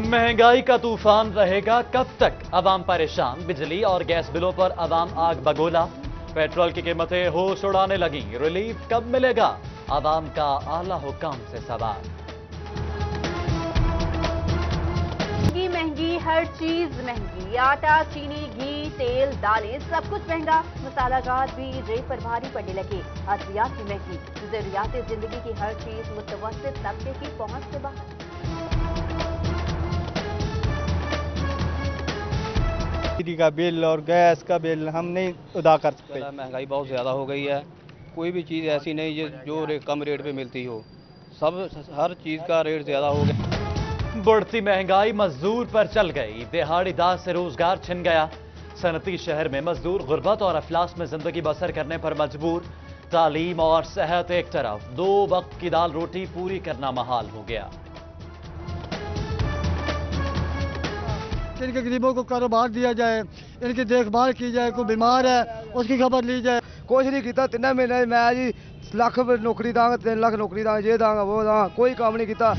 महंगाई का तूफान रहेगा कब तक? अवाम परेशान, बिजली और गैस बिलों पर अवाम आग बगोला। पेट्रोल की कीमतें होश उड़ाने लगी, रिलीफ कब मिलेगा? अवाम का आला हुकाम से सवाल। महंगी, हर चीज महंगी, आटा, चीनी, घी, तेल, दालें, सब कुछ महंगा। मसाला जात भी रेट पर भारी पड़ने लगे। अद्वियात भी महंगी, जरूरियात जिंदगी की हर चीज मुतवस्सित तबके की पहुंच से बाहर। बिजली का बिल और गैस का बिल हम नहीं अदा कर सकते। महंगाई बहुत ज़्यादा हो गई है। कोई भी चीज़ ऐसी नहीं जो कम रेट पे मिलती हो। हर चीज़ का रेट ज़्यादा हो गया। बढ़ती महंगाई मजदूर पर चल गई, दिहाड़ीदार से रोजगार छिन गया। सनती शहर में मजदूर गुर्बत और अफलास में जिंदगी बसर करने पर मजबूर। तालीम और सेहत एक तरफ, 2 वक्त की दाल रोटी पूरी करना महाल हो गया। इनके गरीबों को कारोबार दिया जाए, इनकी देखभाल की जाए, कोई बीमार है उसकी खबर ली जाए। कुछ नहीं किया 3 महीने मैं जी लाख नौकरी दांगा, 3 लाख नौकरी दांगा, ये दांगा वो दांगा, कोई काम नहीं किया।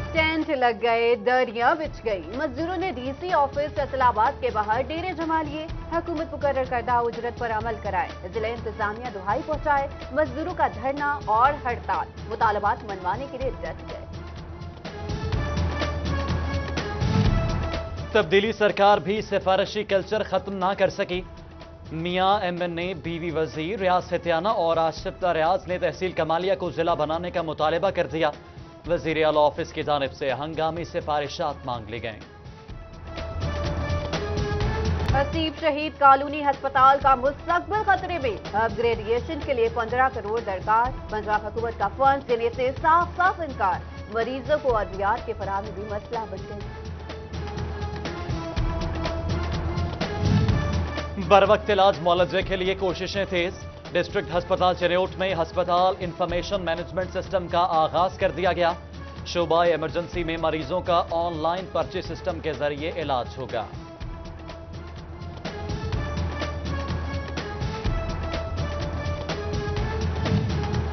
टेंट लग गए, दरियां बिछ गई। मजदूरों ने डीसी ऑफिस फैसलाबाद के बाहर डेरे जमा लिए। हुकूमत मुकर्रर करदा उजरत पर अमल कराए, जिला इंतजामिया दुहाई पहुंचाए। मजदूरों का धरना और हड़ताल, मुतालबात मनवाने के लिए डट गए। तब्दीली सरकार भी सिफारिशी कल्चर खत्म ना कर सकी। मियां एमएनए, बीवी वजीर रियाज हित्याना और आशिफ्ता रियाज ने तहसील कमालिया को जिला बनाने का मुतालबा कर दिया। वजीर आला ऑफिस की जानिब से हंगामी सिफारिशात मांग ली गईं। हसीब शहीद कॉलोनी अस्पताल का मुस्तकबिल खतरे में, अपग्रेडेशन के लिए 15 करोड़ दरकार। पंजाब हुकूमत का फंड देने से साफ साफ इनकार। मरीजों को अद्वियात के फराहमी भी मसला बन गई। बरवक्त इलाज मुआलजे के लिए कोशिशें तेज। डिस्ट्रिक्ट हस्पताल चिरैयोट में हस्पताल इंफॉर्मेशन मैनेजमेंट सिस्टम का आगाज कर दिया गया। शोबा इमरजेंसी में मरीजों का ऑनलाइन पर्ची सिस्टम के जरिए इलाज होगा।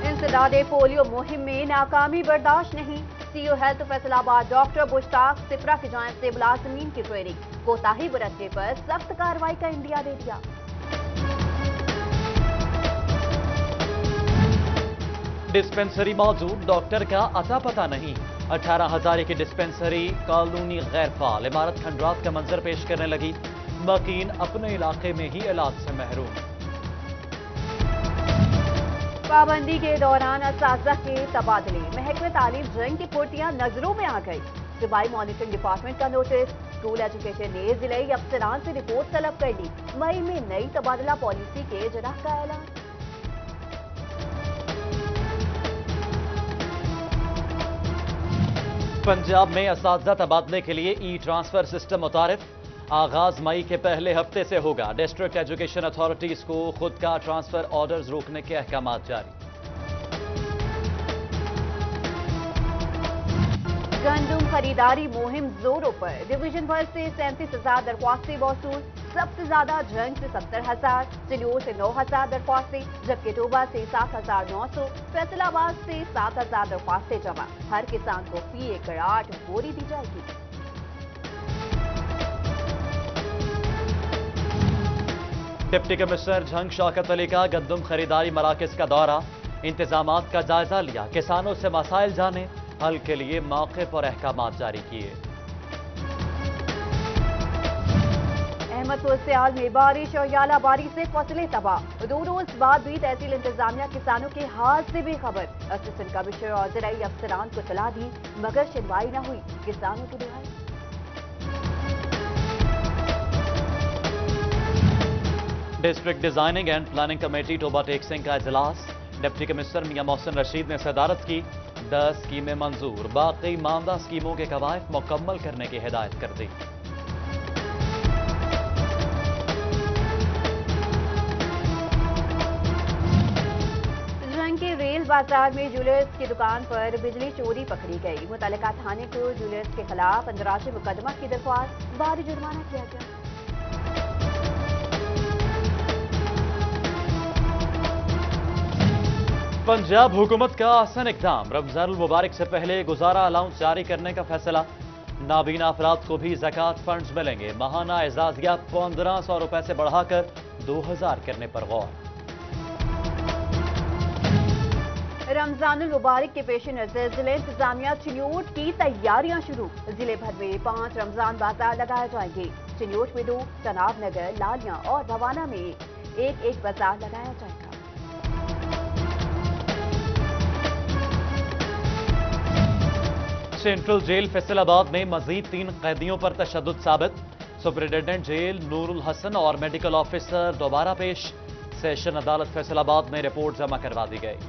इंसदादे पोलियो मुहिम में नाकामी बर्दाश्त नहीं। CO health Faisalabad doctor Mushtaq Sipra की जानिब से मुलाजमीन की ट्रेनिंग, कोताही बरतने पर सख्त कार्रवाई का इंडिया दे दिया। डिस्पेंसरी मौजूद, डॉक्टर का अता पता नहीं। 18,000 की डिस्पेंसरी कॉलोनी गैर फाल, इमारत खंडरात का मंजर पेश करने लगी। मकीन अपने इलाके में ही इलाज से महरूम। पाबंदी के दौरान असातिज़ा के तबादले, महकमे तालीम जंग की फुर्तियां नजरों में आ गई। सूबाई मॉनिटरिंग डिपार्टमेंट का नोटिस, स्कूल एजुकेशन ने जिले अफसरान से रिपोर्ट तलब कर ली। मई में नई तबादला पॉलिसी के इजरा का ऐलान। पंजाब में असातिज़ा तबादले के लिए ई ट्रांसफर सिस्टम मुतारिफ, आगाज मई के पहले हफ्ते से होगा। डिस्ट्रिक्ट एजुकेशन अथॉरिटीज को खुद का ट्रांसफर ऑर्डर्स रोकने के अहकामात जारी। गंदुम खरीदारी मुहिम जोरों पर, डिवीजन भर से 37,000 दरख्वास्तें मौसूल। सबसे ज्यादा जंग से 70,000, चिल्योर से 9,000 दरख्वास्तें, जबकि टोबा से 7,900, फैसलाबाद से 7,000 दरख्वास्तें जमा। हर किसान को फी एकड़ 8 बोरी दी जाएगी। डिप्टी कमिश्नर झंग शौकत अली का गंदुम खरीदारी मराकज का दौरा, इंतजामात का जायजा लिया। किसानों से मसाइल जाने, हल के लिए मौके पर अहकामात जारी किए। अहमदपुर सियाल में बारिश और यालाबारी से फसलें तबाह। 2 रोज बाद भी तहसील इंतजामिया किसानों के हाल से बेखबर। असिस्टेंट कमिश्नर और ज़राई अफसरान को सलाह दी, मगर सुनवाई न हुई। किसानों की दुहाई। District designing and planning committee Toba Tek Singh का इजलास, डिप्टी कमिश्नर मियां मोहसिन रशीद ने सदारत की। 10 स्कीमें मंजूर, बाकी मामदा स्कीमों के कवायद मुकम्मल करने की हिदायत कर दी। रंग के रेल बाजार में ज्वेलर्स की दुकान पर बिजली चोरी पकड़ी गई। मुतल्लिका थाने को ज्वेलर्स के खिलाफ अंदराज मुकदमा की दरख्वास्त, भारी जुर्माना किया गया। पंजाब हुकूमत का आसान इकदाम, रमजानुल मुबारक से पहले गुजारा अलाउंस जारी करने का फैसला। नाबीना अफराद को भी ज़कात फंड्स मिलेंगे। माहाना एजाजिया 1500 रुपए से बढ़ाकर 2000 करने पर गौर। रमजानुल मुबारक के पेश नजर जिले इंतजामिया चिन्योट की तैयारियां शुरू। जिले भर में 5 रमजान बाजार लगाए जाएंगे। चिन्योट में 2, चनाब नगर, लालियां और भवाना में एक बाजार लगाया जाएगा। सेंट्रल जेल फैसलाबाद में मजीद 3 कैदियों पर तशद्दुद साबित। सुपरिटेंडेंट जेल नूरुल हसन और मेडिकल ऑफिसर दोबारा पेश। सेशन अदालत फैसलाबाद में रिपोर्ट जमा करवा दी गई।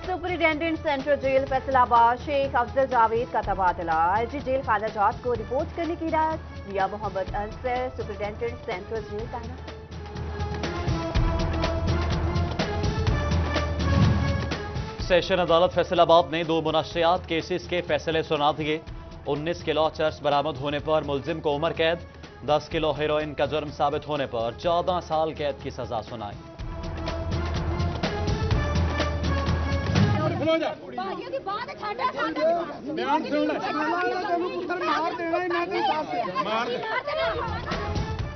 Superintendent central jail Faisalabad Sheikh Afzal Javed का तबादला। आईजी जेल खाना जाट को रिपोर्ट करने की हिदायत। मियां Mohammad Ansar superintendent central jail तैनात। सेशन अदालत फैसलाबाद ने 2 मुनशियात केसेस के फैसले सुना दिए। 19 किलो चर्स बरामद होने पर मुलजिम को उम्र कैद, 10 किलो हेरोइन का जुर्म साबित होने पर 14 साल कैद की सजा सुनाई।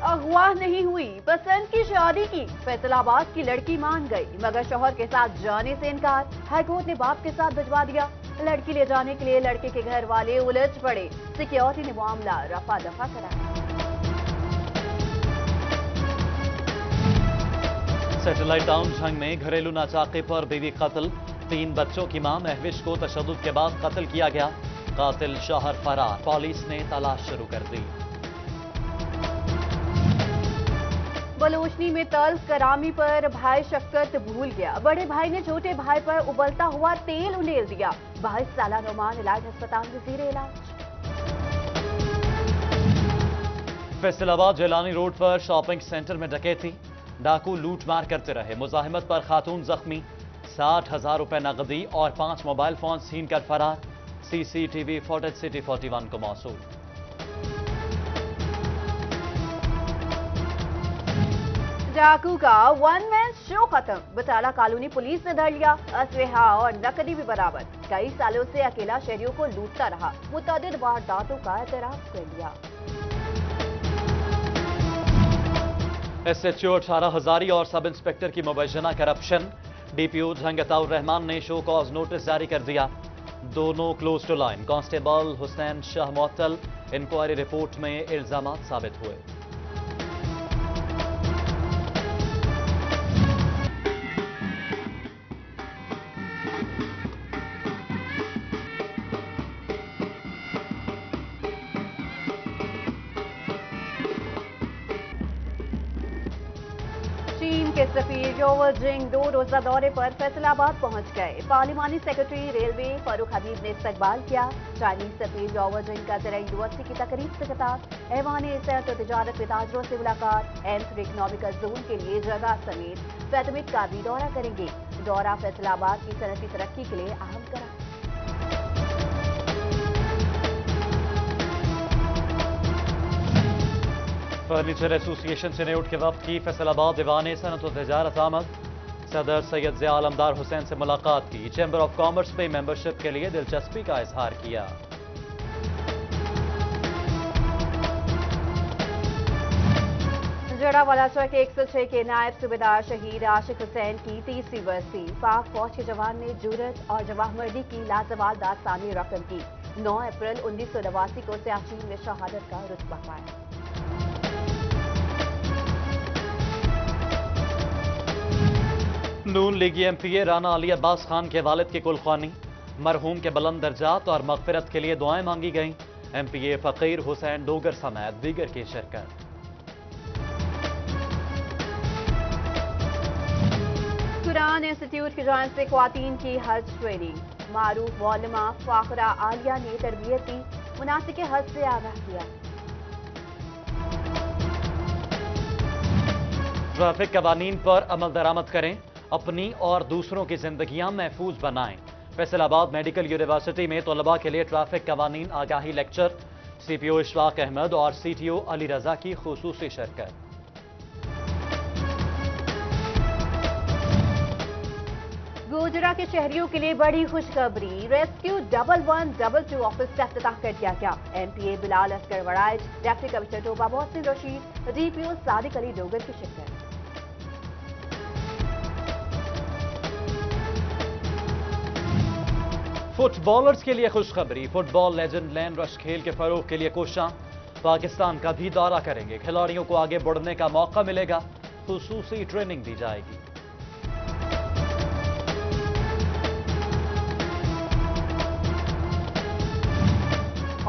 अगवा नहीं हुई, पसंद की शादी की। फैसलाबाद की लड़की मान गई मगर शौहर के साथ जाने से इनकार। हाईकोर्ट ने बाप के साथ भिजवा दिया। लड़की ले जाने के लिए लड़के के घर वाले उलझ पड़े। सिक्योरिटी ने मामला रफा दफा कराया। सैटेलाइट टाउन झंग में घरेलू नाचाके पर बीवी कत्ल। 3 बच्चों की मां महविश को तशद्दुद के बाद कत्ल किया गया। कातिल शौहर फरार। पुलिस ने तलाश शुरू कर दी। बलोचनी में तल्ख करामी पर भाई शफकत भूल गया। बड़े भाई ने छोटे भाई पर उबलता हुआ तेल उंडेल दिया। 22 साल नौमान इलाज अस्पताल में ज़ेरे इलाज। फैसलाबाद जेलानी रोड पर शॉपिंग सेंटर में डकैती। डाकू लूटमार करते रहे। मुजाहिमत पर खातून जख्मी। 60,000 रुपए नकदी और 5 मोबाइल फोन छीन कर फरार। सीसीटीवी फुटेज सिटी 41 को मौसूल। डाकू का 1 मैन शो खत्म। बटाला कॉलोनी पुलिस ने धर लिया। असलहा और नकदी भी बरामद। कई सालों से अकेला शहरियों को लूटता रहा। मुतअद्दिद वारदातों का एतराफ कर लिया। SHO 18 हजारी और सब इंस्पेक्टर की मुबैना करप्शन। DPO झंगताउर रहमान ने शो कॉज नोटिस जारी कर दिया। दोनों close to line. Constable Hussain Shah मुअत्तल। इंक्वायरी रिपोर्ट में इल्जामात साबित हुए। चीन के सफीर योवर जिंग 2 रोजा दौरे पर फैसलाबाद पहुंच गए। पार्लिमानी सेक्रेटरी रेलवे फारूक हबीब ने इस्तकबाल किया। चाइनीज सफीर योवर जिंग का ज़रा यूनिवर्सिटी की तकरीब से खिताब। ऐवान सेहत और तिजारत के ताजरों से मुलाकात। एम3 इकनॉमिकल जोन के लिए जगह समेत फैतमिक का भी दौरा करेंगे। दौरा फैसलाबाद की सनती तरक्की के लिए अहम करा। फर्नीचर एसोसिएशन से नोट के वक्त की फैसलाबाद दीवान सनत और तिजारत आमद। सदर सैयद ज़िया आलमदार हुसैन से मुलाकात की। चैम्बर ऑफ कॉमर्स में मेंबरशिप के लिए दिलचस्पी का इजहार किया। जड़ावाला चौक 106 के नायब सूबेदार शहीद आशिक हुसैन की 30वीं बरसी। पाक फौज के जवान ने जुर्रत और जवाहमर्दी की लाजवाल दास्तानी रकम की। 9 अप्रैल 1989 को सियाचिन में शहादत का रुतबा पाया। नून लीगी MPA राना अली अब्बास खान के वालिद की कुलखानी। मरहूम के बुलंद दर्जात और मगफिरत के लिए दुआएं मांगी गईं। MPA फकीर हुसैन डोगर समेत दीगर की शिरकत। कुरान इंस्टीट्यूट की जानिब से ख्वातीन की हज ट्रेनिंग। मारूफ मौलमा फाखरा आलिया ने तरबियत दी। मुनासिक हज से आगाह किया। ट्रैफिक कवानीन पर अमल दरामद करें। अपनी और दूसरों की जिंदगियां महफूज बनाएं। फैसलाबाद मेडिकल यूनिवर्सिटी में तलबा के लिए ट्रैफिक कवानीन आगाही लेक्चर। CPO इशफाक अहमद और CTO अली रजा की खुसूसी शिरकत। गुजर माजरा के शहरियों के लिए बड़ी खुशखबरी। रेस्क्यू 1112 ऑफिस का इफ्तिताह कर दिया गया। MPA Bilal Asghar Waraich, deputy commissioner Toba Mohsin Rashid, DPO Sadiq Ali Dogar की शिरकत। फुटबॉलर्स के लिए खुशखबरी। फुटबॉल लेजेंड लैन रश खेल के फरोग के लिए कोशां पाकिस्तान का भी दौरा करेंगे। खिलाड़ियों को आगे बढ़ने का मौका मिलेगा, खुसूसी ट्रेनिंग दी जाएगी।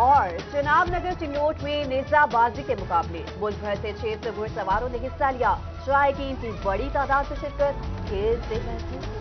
और चनाब नगर चिंगोट में नेजाबाजी के मुकाबले मुल्क भर से 600 घुड़सवारों ने हिस्सा लिया। ट्राई टीम की बड़ी तादाद में शिरकत, खेल से महसूस